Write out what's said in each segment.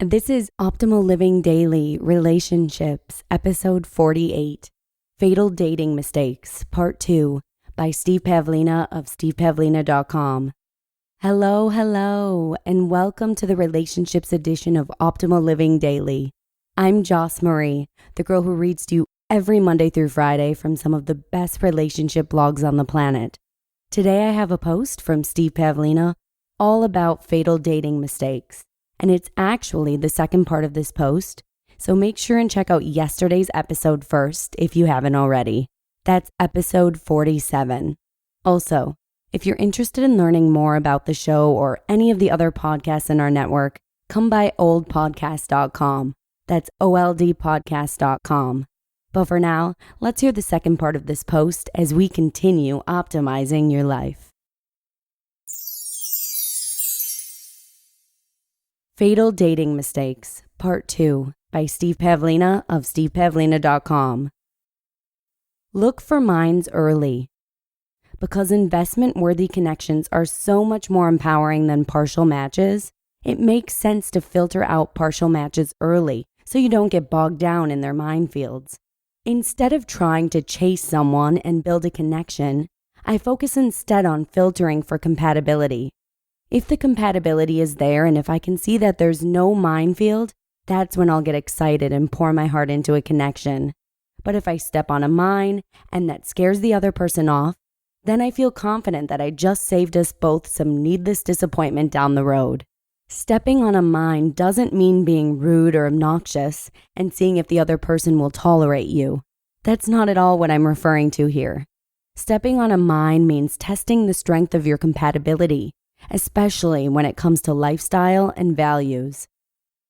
This is Optimal Living Daily Relationships, Episode 48, Fatal Dating Mistakes, Part 2, by Steve Pavlina of stevepavlina.com. Hello, and welcome to the Relationships edition of Optimal Living Daily. I'm Joss Marie, the girl who reads to you every Monday through Friday from some of the best relationship blogs on the planet. Today I have a post from Steve Pavlina all about fatal dating mistakes. And it's actually the second part of this post, so make sure and check out yesterday's episode first if you haven't already. That's episode 47. Also, if you're interested in learning more about the show or any of the other podcasts in our network, come by oldpodcast.com. That's oldpodcast.com. But for now, let's hear the second part of this post as we continue optimizing your life. Fatal Dating Mistakes, Part 2, by Steve Pavlina of stevepavlina.com. Look for minds early. Because investment-worthy connections are so much more empowering than partial matches, it makes sense to filter out partial matches early so you don't get bogged down in their minefields. Instead of trying to chase someone and build a connection, I focus instead on filtering for compatibility. If the compatibility is there and if I can see that there's no minefield, that's when I'll get excited and pour my heart into a connection. But if I step on a mine and that scares the other person off, then I feel confident that I just saved us both some needless disappointment down the road. Stepping on a mine doesn't mean being rude or obnoxious and seeing if the other person will tolerate you. That's not at all what I'm referring to here. Stepping on a mine means testing the strength of your compatibility, especially when it comes to lifestyle and values.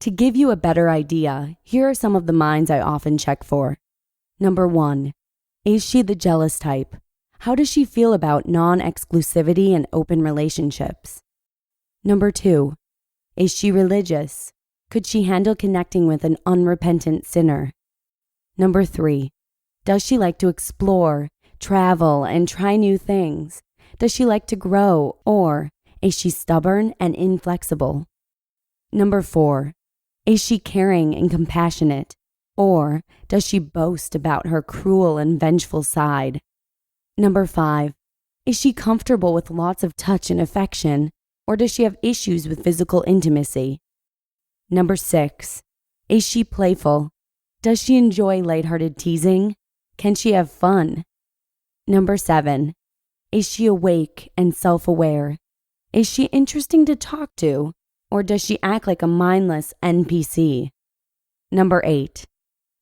To give you a better idea, here are some of the mines I often check for. Number 1, is she the jealous type? How does she feel about non-exclusivity and open relationships? Number 2, is she religious? Could she handle connecting with an unrepentant sinner? Number 3, does she like to explore, travel, and try new things? Does she like to grow, or is she stubborn and inflexible? Number 4, is she caring and compassionate? Or does she boast about her cruel and vengeful side? Number 5, is she comfortable with lots of touch and affection? Or does she have issues with physical intimacy? Number 6, is she playful? Does she enjoy lighthearted teasing? Can she have fun? Number 7, is she awake and self-aware? Is she interesting to talk to, or does she act like a mindless NPC? Number 8,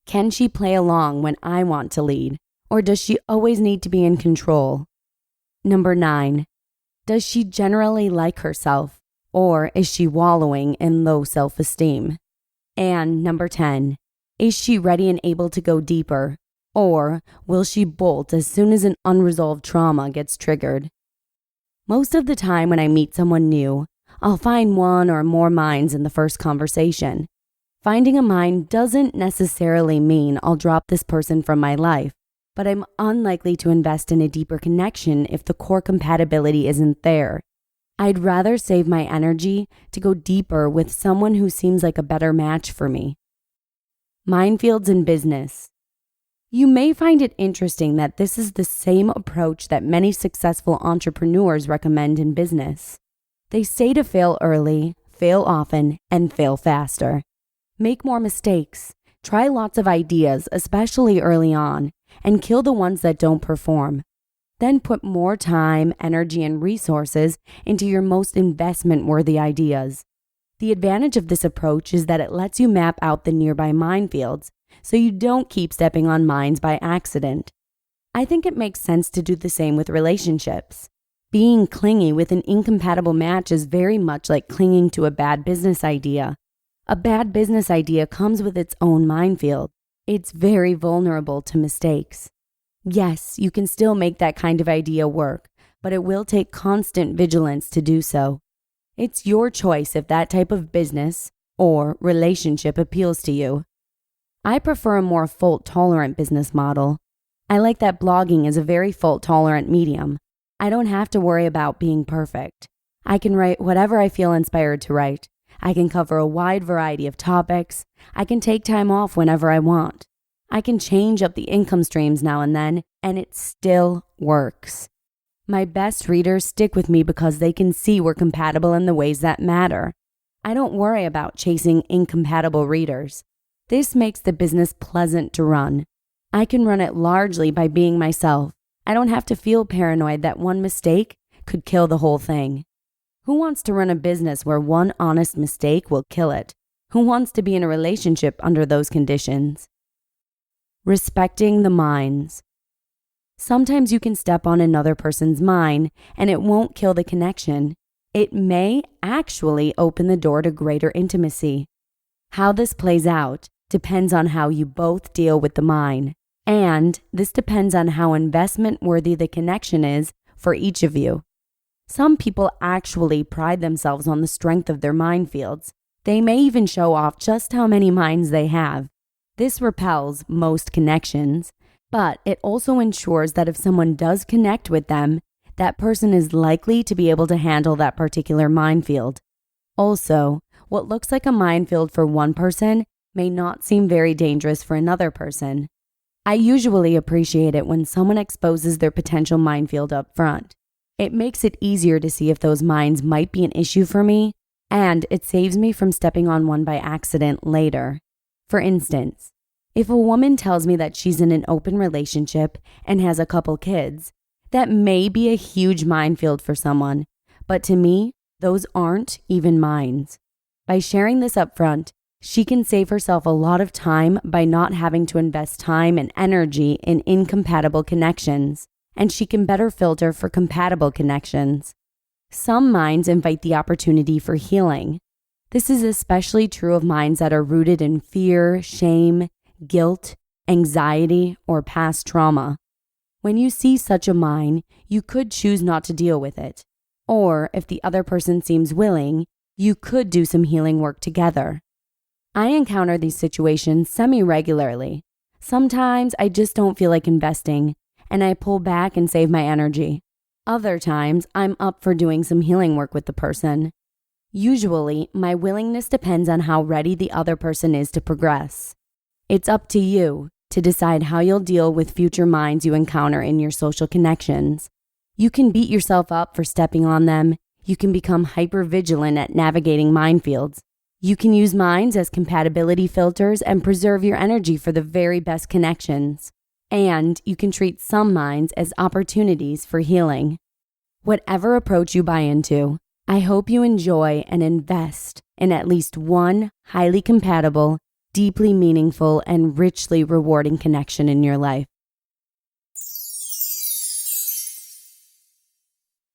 can she play along when I want to lead, or does she always need to be in control? Number 9, does she generally like herself, or is she wallowing in low self-esteem? And number 10, is she ready and able to go deeper, or will she bolt as soon as an unresolved trauma gets triggered? Most of the time when I meet someone new, I'll find one or more minds in the first conversation. Finding a mind doesn't necessarily mean I'll drop this person from my life, but I'm unlikely to invest in a deeper connection if the core compatibility isn't there. I'd rather save my energy to go deeper with someone who seems like a better match for me. Minefields in business. You may find it interesting that this is the same approach that many successful entrepreneurs recommend in business. They say to fail early, fail often, and fail faster. Make more mistakes, try lots of ideas, especially early on, and kill the ones that don't perform. Then put more time, energy, and resources into your most investment-worthy ideas. The advantage of this approach is that it lets you map out the nearby minefields, so you don't keep stepping on mines by accident. I think it makes sense to do the same with relationships. Being clingy with an incompatible match is very much like clinging to a bad business idea. A bad business idea comes with its own minefield. It's very vulnerable to mistakes. Yes, you can still make that kind of idea work, but it will take constant vigilance to do so. It's your choice if that type of business or relationship appeals to you. I prefer a more fault-tolerant business model. I like that blogging is a very fault-tolerant medium. I don't have to worry about being perfect. I can write whatever I feel inspired to write. I can cover a wide variety of topics. I can take time off whenever I want. I can change up the income streams now and then, and it still works. My best readers stick with me because they can see we're compatible in the ways that matter. I don't worry about chasing incompatible readers. This makes the business pleasant to run. I can run it largely by being myself. I don't have to feel paranoid that one mistake could kill the whole thing. Who wants to run a business where one honest mistake will kill it? Who wants to be in a relationship under those conditions? Respecting the minds. Sometimes you can step on another person's mind and it won't kill the connection. It may actually open the door to greater intimacy. How this plays out depends on how you both deal with the mind, and this depends on how investment-worthy the connection is for each of you. Some people actually pride themselves on the strength of their minefields. They may even show off just how many minds they have. This repels most connections, but it also ensures that if someone does connect with them, that person is likely to be able to handle that particular minefield. Also, what looks like a minefield for one person may not seem very dangerous for another person. I usually appreciate it when someone exposes their potential minefield up front. It makes it easier to see if those mines might be an issue for me, and it saves me from stepping on one by accident later. For instance, if a woman tells me that she's in an open relationship and has a couple kids, that may be a huge minefield for someone, but to me, those aren't even mines. By sharing this up front, she can save herself a lot of time by not having to invest time and energy in incompatible connections, and she can better filter for compatible connections. Some minds invite the opportunity for healing. This is especially true of minds that are rooted in fear, shame, guilt, anxiety, or past trauma. When you see such a mind, you could choose not to deal with it. Or, if the other person seems willing, you could do some healing work together. I encounter these situations semi-regularly. Sometimes I just don't feel like investing, and I pull back and save my energy. Other times, I'm up for doing some healing work with the person. Usually, my willingness depends on how ready the other person is to progress. It's up to you to decide how you'll deal with future minds you encounter in your social connections. You can beat yourself up for stepping on them. You can become hyper-vigilant at navigating minefields. You can use minds as compatibility filters and preserve your energy for the very best connections. And you can treat some minds as opportunities for healing. Whatever approach you buy into, I hope you enjoy and invest in at least one highly compatible, deeply meaningful, and richly rewarding connection in your life.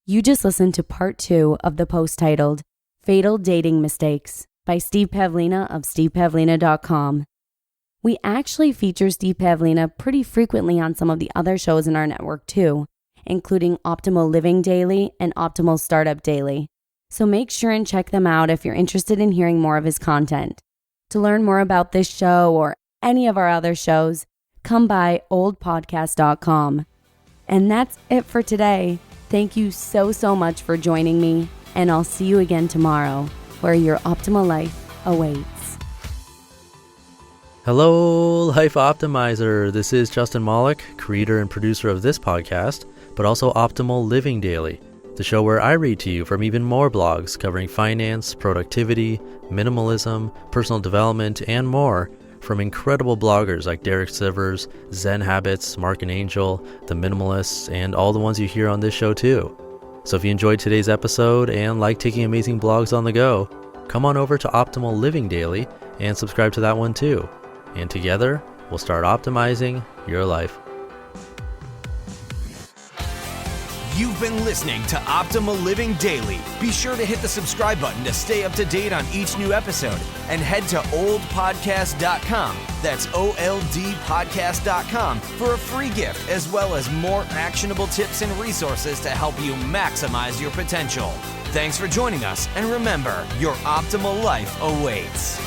You just listened to part 2 of the post titled Fatal Dating Mistakes by Steve Pavlina of stevepavlina.com. We actually feature Steve Pavlina pretty frequently on some of the other shows in our network too, including Optimal Living Daily and Optimal Startup Daily. So make sure and check them out if you're interested in hearing more of his content. To learn more about this show or any of our other shows, come by oldpodcast.com. And that's it for today. Thank you so much for joining me, and I'll see you again tomorrow, where your optimal life awaits. Hello, Life Optimizer. This is Justin Malik, creator and producer of this podcast, but also Optimal Living Daily, the show where I read to you from even more blogs covering finance, productivity, minimalism, personal development, and more from incredible bloggers like Derek Sivers, Zen Habits, Mark and Angel, The Minimalists, and all the ones you hear on this show too. So if you enjoyed today's episode and like taking amazing blogs on the go, come on over to Optimal Living Daily and subscribe to that one too. And together, we'll start optimizing your life. You've been listening to Optimal Living Daily. Be sure to hit the subscribe button to stay up to date on each new episode, and head to oldpodcast.com. That's OLDpodcast.com for a free gift, as well as more actionable tips and resources to help you maximize your potential. Thanks for joining us, and remember, your optimal life awaits.